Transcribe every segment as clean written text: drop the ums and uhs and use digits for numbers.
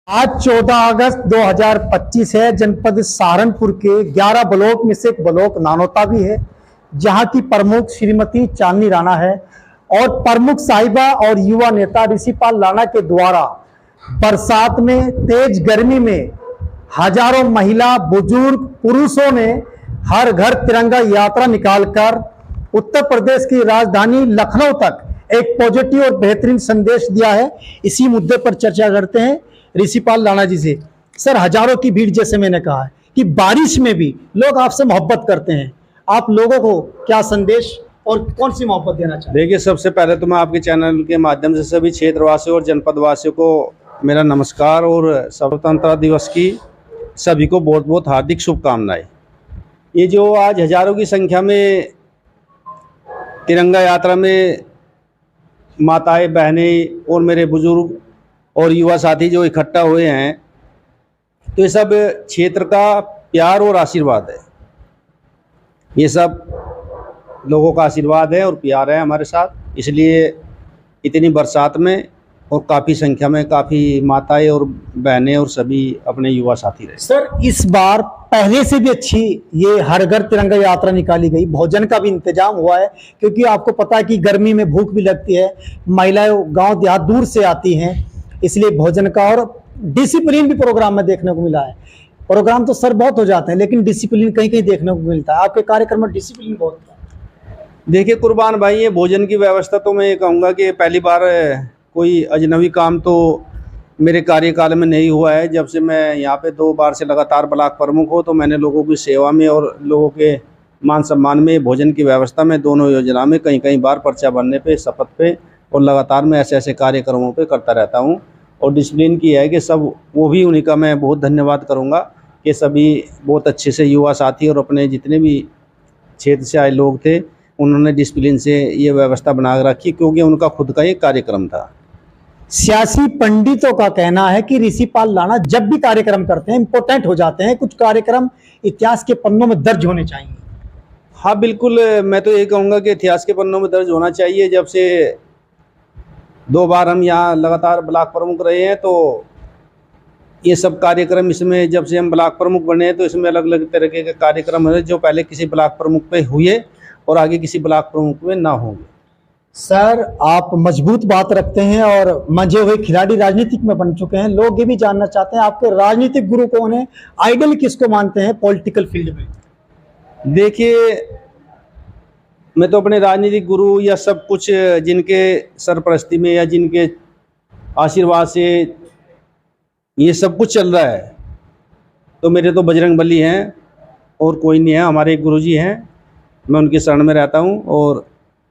आज 14 अगस्त 2025 है। जनपद सहारनपुर के 11 ब्लॉक में से एक ब्लॉक नानोता भी है, जहां की प्रमुख श्रीमती चांदनी राणा है और प्रमुख साहिबा और युवा नेता ऋषिपाल राणा के द्वारा बरसात में, तेज गर्मी में हजारों महिला, बुजुर्ग, पुरुषों ने हर घर तिरंगा यात्रा निकालकर उत्तर प्रदेश की राजधानी लखनऊ तक एक पॉजिटिव और बेहतरीन संदेश दिया है। इसी मुद्दे पर चर्चा करते हैं ऋषिपाल राणा जी से। सर, हजारों की भीड़, जैसे मैंने कहा है कि बारिश में भी लोग आपसे मोहब्बत करते हैं, आप लोगों को क्या संदेश और कौन सी मोहब्बत देना चाहते हैं? देखिए, सबसे पहले तो मैं आपके चैनल के माध्यम से सभी क्षेत्रवासियों और जनपद वासियों को मेरा नमस्कार और स्वतंत्रता दिवस की सभी को बहुत बहुत हार्दिक शुभकामनाएं। ये जो आज हजारों की संख्या में तिरंगा यात्रा में माताएं, बहनें और मेरे बुजुर्ग और युवा साथी जो इकट्ठा हुए हैं, तो ये सब क्षेत्र का प्यार और आशीर्वाद है। ये सब लोगों का आशीर्वाद है और प्यार है हमारे साथ, इसलिए इतनी बरसात में और काफ़ी संख्या में काफ़ी माताएं और बहनें और सभी अपने युवा साथी रहे। सर, इस बार पहले से भी अच्छी ये हर घर तिरंगा यात्रा निकाली गई, भोजन का भी इंतजाम हुआ है, क्योंकि आपको पता है कि गर्मी में भूख भी लगती है, महिलाएं गांव देहात दूर से आती हैं, इसलिए भोजन का और डिसिप्लिन भी प्रोग्राम में देखने को मिला है। प्रोग्राम तो सर बहुत हो जाते हैं, लेकिन डिसिप्लिन कहीं कहीं देखने को मिलता है। आपके कार्यक्रम में डिसिप्लिन बहुत है। देखिए कुर्बान भाई, ये भोजन की व्यवस्था तो मैं ये कहूँगा कि पहली बार कोई अजनबी काम तो मेरे कार्यकाल में नहीं हुआ है। जब से मैं यहाँ पे 2 बार से लगातार ब्लॉक प्रमुख हो, तो मैंने लोगों की सेवा में और लोगों के मान सम्मान में भोजन की व्यवस्था में दोनों योजना में कई बार पर्चा भरने पे, शपथ पे और लगातार मैं ऐसे कार्यक्रमों पे करता रहता हूँ। और डिसिप्लिन की है कि सब, वो भी उन्हीं का मैं बहुत धन्यवाद करूँगा कि सभी बहुत अच्छे से युवा साथी और अपने जितने भी क्षेत्र से आए लोग थे, उन्होंने डिसिप्लिन से ये व्यवस्था बना रखी, क्योंकि उनका खुद का एक कार्यक्रम था। सियासी पंडितों का कहना है कि ऋषिपाल राणा जब भी कार्यक्रम करते हैं इम्पोर्टेंट हो जाते हैं, कुछ कार्यक्रम इतिहास के पन्नों में दर्ज होने चाहिए। हाँ बिल्कुल, मैं तो ये कहूँगा कि इतिहास के पन्नों में दर्ज होना चाहिए। जब से 2 बार हम यहाँ लगातार ब्लॉक प्रमुख रहे हैं, तो ये सब कार्यक्रम, इसमें जब से हम ब्लॉक प्रमुख बने हैं तो इसमें अलग अलग तरह के कार्यक्रम है जो पहले किसी ब्लॉक प्रमुख पे हुए और आगे किसी ब्लॉक प्रमुख में ना होंगे। सर, आप मजबूत बात रखते हैं और मंझे हुए खिलाड़ी राजनीतिक में बन चुके हैं। लोग ये भी जानना चाहते हैं आपके राजनीतिक गुरु कौन है, आइडल किसको मानते हैं पॉलिटिकल फील्ड में? देखिए, मैं तो अपने राजनीतिक गुरु या सब कुछ जिनके सरपरस्ती में या जिनके आशीर्वाद से ये सब कुछ चल रहा है, तो मेरे तो बजरंगबली हैं और कोई नहीं है। हमारे एक गुरुजी हैं, मैं उनकी शरण में रहता हूं, और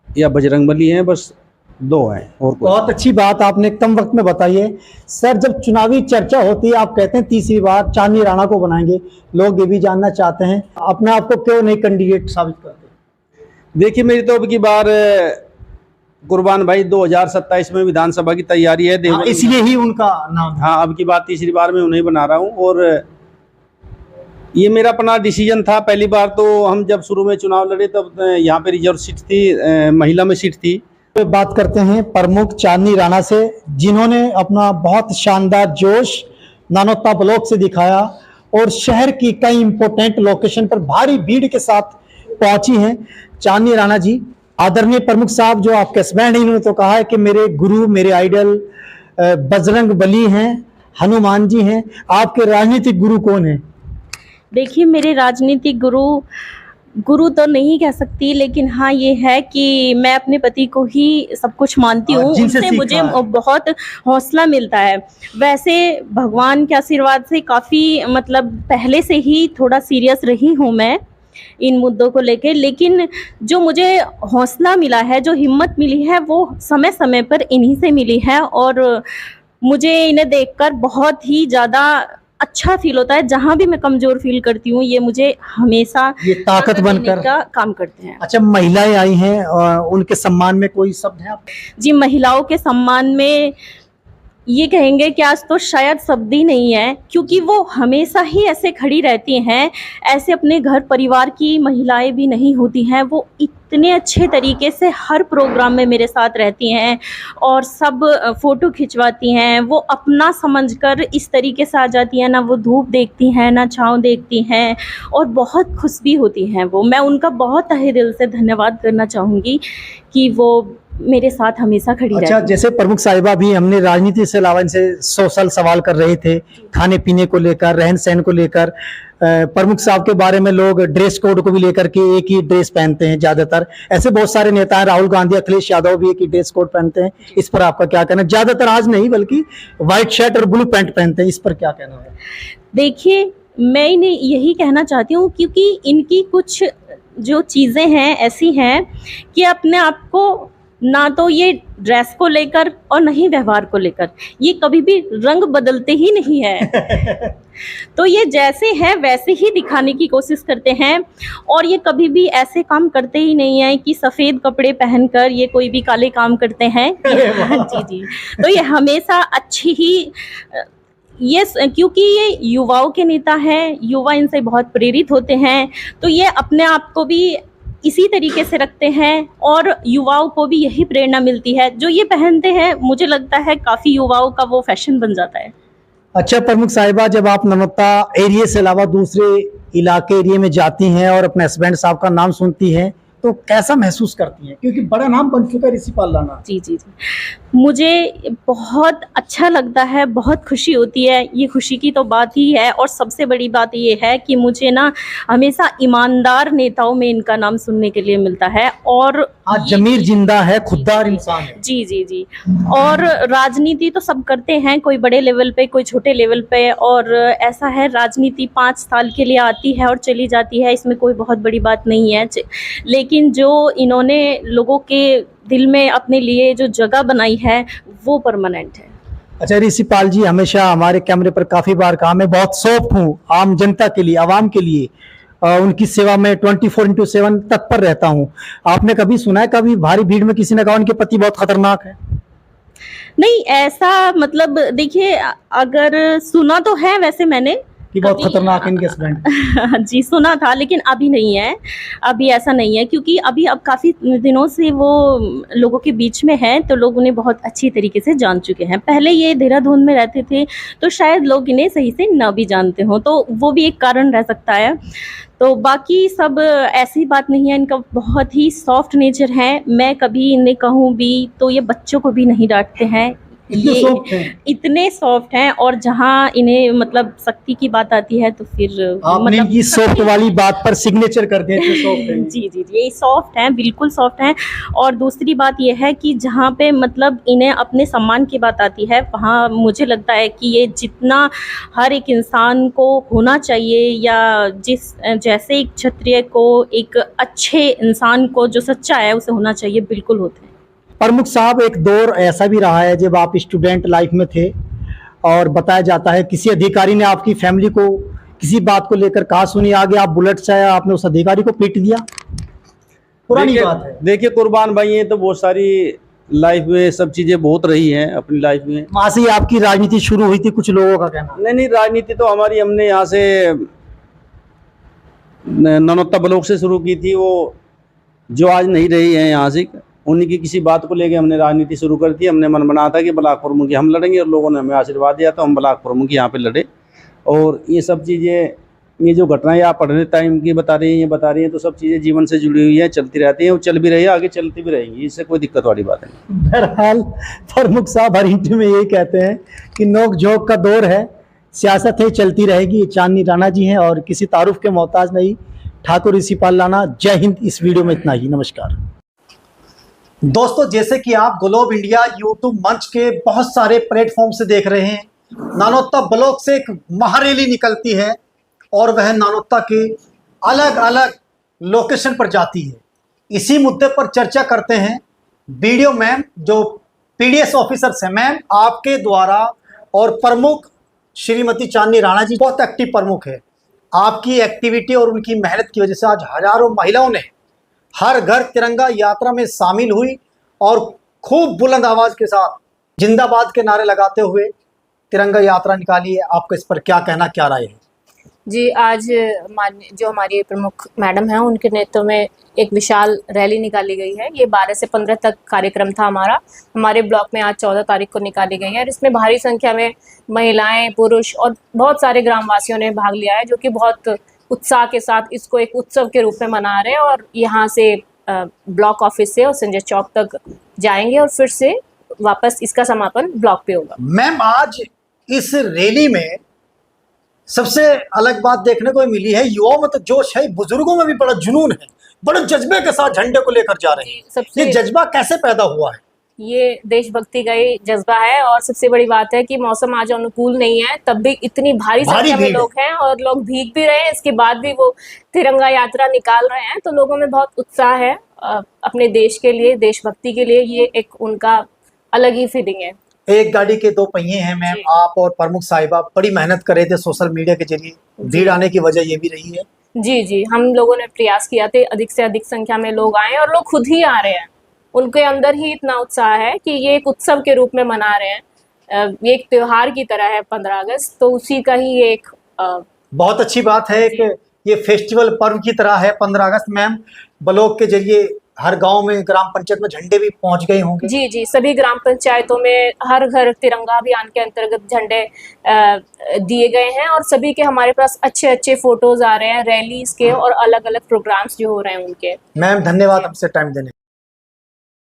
या बजरंगबली हैं, बस 2 हैं और कोई। बहुत अच्छी बात आपने कम वक्त में बताई है। सर, जब चुनावी चर्चा होती है, आप कहते हैं तीसरी बार चांदनी राणा को बनाएंगे, लोग ये भी जानना चाहते हैं अपने आप को क्यों नहीं कैंडिडेट साबित करते? देखिए, मेरी तो अब की बार कुर्बान भाई 2027 में विधानसभा की तैयारी है, इसलिए ही उनका नाम। हाँ, अब की बार तीसरी बार में उन्हें बना रहा हूँ और ये मेरा अपना डिसीजन था। पहली बार तो हम जब शुरू में चुनाव लड़े तब यहाँ पे रिजर्व सीट थी, महिला में सीट थी। तो बात करते हैं प्रमुख चांदनी राणा से, जिन्होंने अपना बहुत शानदार जोश नानोता ब्लॉक से दिखाया और शहर की कई इंपोर्टेंट लोकेशन पर भारी भीड़ के साथ पहुंची हैं। चांदनी राणा जी, आदरणीय प्रमुख साहब जो आपके हस्बैंड हैं, इन्होंने तो कहा है कि मेरे गुरु, मेरे आइडल बजरंगबली हैं, हनुमान जी हैं। आपके राजनीतिक गुरु कौन है? देखिए, मेरे राजनीतिक गुरु तो नहीं कह सकती, लेकिन हाँ ये है कि मैं अपने पति को ही सब कुछ मानती हूँ। उनसे मुझे बहुत हौसला मिलता है। वैसे भगवान के आशीर्वाद से काफ़ी मतलब पहले से ही थोड़ा सीरियस रही हूँ मैं इन मुद्दों को लेके, लेकिन जो मुझे हौसला मिला है, जो हिम्मत मिली है, वो समय समय पर इन्हीं से मिली है और मुझे इन्हें देखकर बहुत ही ज़्यादा अच्छा फील होता है। जहाँ भी मैं कमजोर फील करती हूँ, ये मुझे हमेशा ये ताकत बनकर का काम करते हैं। अच्छा, महिलाएं आई हैं, उनके सम्मान में कोई शब्द है आप? जी, महिलाओं के सम्मान में ये कहेंगे कि आज तो शायद शब्द ही नहीं है, क्योंकि वो हमेशा ही ऐसे खड़ी रहती हैं। ऐसे अपने घर परिवार की महिलाएं भी नहीं होती हैं, वो इतने अच्छे तरीके से हर प्रोग्राम में मेरे साथ रहती हैं और सब फ़ोटो खिंचवाती हैं। वो अपना समझकर इस तरीके से आ जाती हैं, ना वो धूप देखती हैं ना छाँव देखती हैं, और बहुत खुश भी होती हैं वो। मैं उनका बहुत तहे दिल से धन्यवाद करना चाहूँगी कि वो मेरे साथ हमेशा खड़ी अच्छा, रहती हैं। जैसे प्रमुख साहिबा भी, हमने राजनीति से अलावा इनसे सोशल सवाल कर रहे थे, खाने पीने को लेकर, रहन सहन को लेकर। प्रमुख साहब के बारे में लोग ड्रेस कोड को भी लेकर के एक ही ड्रेस पहनते हैं ज्यादातर। ऐसे बहुत सारे नेता हैं, राहुल गांधी, अखिलेश यादव भी एक ही ड्रेस कोड पहनते हैं। इस पर आपका क्या कहना है? ज्यादातर आज नहीं बल्कि व्हाइट शर्ट और ब्लू पैंट पहनते हैं, इस पर क्या कहना है? देखिए, मैं इन्हें यही कहना चाहती हूँ, क्योंकि इनकी कुछ जो चीज़ें हैं ऐसी हैं कि अपने आप को ना तो ये ड्रेस को लेकर और ना ही व्यवहार को लेकर ये कभी भी रंग बदलते ही नहीं है। तो ये जैसे हैं वैसे ही दिखाने की कोशिश करते हैं, और ये कभी भी ऐसे काम करते ही नहीं हैं कि सफ़ेद कपड़े पहनकर ये कोई भी काले काम करते हैं। जी जी, तो ये हमेशा अच्छी ही क्योंकि ये युवाओं के नेता हैं, युवा इनसे बहुत प्रेरित होते हैं, तो ये अपने आप को भी इसी तरीके से रखते हैं और युवाओं को भी यही प्रेरणा मिलती है। जो ये पहनते हैं, मुझे लगता है काफ़ी युवाओं का वो फैशन बन जाता है। अच्छा प्रमुख साहिबा, जब आप ननौता एरिया से अलावा दूसरे इलाके एरिया में जाती हैं और अपने हस्बैंड साहब का नाम सुनती हैं, तो कैसा महसूस करती हैं? क्योंकि बड़ा नाम बन चुका है ऋषिपाल राणा। जी जी जी, मुझे बहुत अच्छा लगता है, बहुत खुशी होती है। ये खुशी की तो बात ही है, और सबसे बड़ी बात ये है कि मुझे ना हमेशा ईमानदार नेताओं में इनका नाम सुनने के लिए मिलता है। और आज जमीर जिंदा है, खुददार इंसान है। जी जी जी, और राजनीति तो सब करते हैं, कोई बड़े लेवल पे, कोई छोटे लेवल पे, और ऐसा है राजनीति 5 साल के लिए आती है और चली जाती है, इसमें कोई बहुत बड़ी बात नहीं है। लेकिन जो इन्होंने लोगों के दिल में अपने लिए जो जगह बनाई है वो परमानेंट है। अच्छा ऋषिपाल जी, हमेशा हमारे कैमरे पर काफी बार कहा, मैं बहुत सॉफ्ट हूँ आम जनता के लिए, आवाम के लिए, उनकी सेवा में 24/7 तत्पर रहता हूँ। आपने कभी सुना है कभी भारी भीड़ में किसी ने कहा उनके पति बहुत खतरनाक है? नहीं, ऐसा मतलब देखिए, अगर सुना तो है वैसे मैंने कि बहुत खतरनाक है इनके हस्बैंड। जी सुना था, लेकिन अभी नहीं है, अभी ऐसा नहीं है, क्योंकि अभी अब काफ़ी दिनों से वो लोगों के बीच में है, तो लोग उन्हें बहुत अच्छी तरीके से जान चुके हैं। पहले ये देहरादून में रहते थे, तो शायद लोग इन्हें सही से ना भी जानते हों, तो वो भी एक कारण रह सकता है। तो बाकी सब ऐसी बात नहीं है, इनका बहुत ही सॉफ्ट नेचर है। मैं कभी इन्हें कहूँ भी तो ये बच्चों को भी नहीं डांटते हैं, ये इतने सॉफ्ट हैं। और जहाँ इन्हें मतलब सख्ती की बात आती है तो फिर आपने मतलब ये सॉफ्ट वाली बात पर सिग्नेचर कर दिया कि सॉफ्ट है। जी जी जी, ये सॉफ्ट हैं, बिल्कुल सॉफ्ट हैं। और दूसरी बात ये है कि जहाँ पे मतलब इन्हें अपने सम्मान की बात आती है, वहाँ मुझे लगता है कि ये जितना हर एक इंसान को होना चाहिए, या जैसे एक क्षत्रिय को, एक अच्छे इंसान को जो सच्चा है उसे होना चाहिए, बिल्कुल होते हैं। प्रमुख साहब, एक दौर ऐसा भी रहा है जब आप स्टूडेंट लाइफ में थे और बताया जाता है किसी अधिकारी ने आपकी फैमिली को किसी बात को लेकर कहा सुनी, आगे आप बुलेट से आया, आपने उस अधिकारी को पीट दिया। पुरानी बात है। देखिए कुर्बान भाई, ये तो बहुत सारी लाइफ में सब चीजें बहुत रही हैं अपनी लाइफ में। वहां से आपकी राजनीति शुरू हुई थी, कुछ लोगों का कहना। नहीं, राजनीति तो हमारी हमने यहाँ से ननौता ब्लॉक से शुरू की थी। वो जो आज नहीं रही है यहाँ से, उन्हीं की किसी बात को लेके हमने राजनीति शुरू कर दी। हमने मन बना था कि ब्लॉक प्रमुख हम लड़ेंगे, और लोगों ने हमें आशीर्वाद दिया तो हम ब्लॉक प्रमुख यहाँ पे लड़े। और ये सब चीज़ें, ये जो घटनाएं आप पढ़ने टाइम की बता रही हैं, ये बता रही हैं, तो सब चीज़ें जीवन से जुड़ी हुई हैं, चलती रहती हैं, वो चल भी रही है, आगे चलती भी रहेंगी, इससे कोई दिक्कत वाली बात नहीं। बहरहाल प्रमुख साहब हर इंटरव्यू में यही कहते हैं कि नोक झोंक का दौर है, सियासत है, चलती रहेगी। चांदनी राणा जी हैं और किसी तारुफ के मोहताज नहीं, ठाकुर ऋषिपाल राणा। जय हिंद। इस वीडियो में इतना ही, नमस्कार। दोस्तों, जैसे कि आप ग्लोब इंडिया यूट्यूब मंच के बहुत सारे प्लेटफॉर्म से देख रहे हैं, नानौता ब्लॉक से एक महारैली निकलती है और वह नानौता के अलग अलग लोकेशन पर जाती है। इसी मुद्दे पर चर्चा करते हैं वीडियो मैम, जो पीडीएस ऑफिसर्स हैं। मैम, आपके द्वारा और प्रमुख श्रीमती चांदनी राणा जी बहुत एक्टिव प्रमुख है। आपकी एक्टिविटी और उनकी मेहनत की वजह से आज हजारों महिलाओं ने हर घर तिरंगा यात्रा में शामिल हुई और खूब बुलंद आवाज के साथ जिंदाबाद के नारे लगाते हुए तिरंगा यात्रा निकाली है, आपका इस पर क्या कहना, क्या राय है? जी, आज जो हमारी प्रमुख मैडम हैं उनके नेतृत्व में एक विशाल रैली निकाली गई है। ये 12 से 15 तक कार्यक्रम था हमारे ब्लॉक में आज 14 तारीख को निकाली गई है और इसमें भारी संख्या में महिलाएं, पुरुष और बहुत सारे ग्रामवासियों ने भाग लिया है, जो कि बहुत उत्साह के साथ इसको एक उत्सव के रूप में मना रहे हैं और यहाँ से ब्लॉक ऑफिस से और संजय चौक तक जाएंगे और फिर से वापस इसका समापन ब्लॉक पे होगा। मैम, आज इस रैली में सबसे अलग बात देखने को मिली है, युवाओं में तो जोश है, बुजुर्गों में भी बड़ा जुनून है, बड़े जज्बे के साथ झंडे को लेकर जा रहे हैं। ये जज्बा कैसे पैदा हुआ है? ये देशभक्ति का ही जज्बा है और सबसे बड़ी बात है कि मौसम आज अनुकूल नहीं है, तब भी इतनी भारी संख्या में लोग हैं और लोग भीग भी रहे हैं, इसके बाद भी वो तिरंगा यात्रा निकाल रहे हैं, तो लोगों में बहुत उत्साह है अपने देश के लिए, देशभक्ति के लिए। ये एक उनका अलग ही फीलिंग है। एक गाड़ी के दो पहिए हैं मैम, आप और प्रमुख साहिबा बड़ी मेहनत कर रहे थे सोशल मीडिया के जरिए, भीड़ आने की वजह ये भी रही है? जी, हम लोगों ने प्रयास किया थे अधिक से अधिक संख्या में लोग आए और लोग खुद ही आ रहे हैं, उनके अंदर ही इतना उत्साह है कि ये एक उत्सव के रूप में मना रहे हैं। ये एक त्योहार की तरह है 15 अगस्त, तो उसी का ही एक बहुत अच्छी बात है कि ये फेस्टिवल पर्व की तरह है 15 अगस्त। मैम, ब्लॉक के जरिए हर गांव में, ग्राम पंचायत में झंडे भी पहुंच गए होंगे? जी, सभी ग्राम पंचायतों में हर घर तिरंगा अभियान के अंतर्गत झंडे दिए गए हैं और सभी के हमारे पास अच्छे अच्छे फोटोज आ रहे हैं रैलीज के और अलग अलग प्रोग्राम्स जो हो रहे हैं उनके। मैम, धन्यवाद हमसे टाइम देने।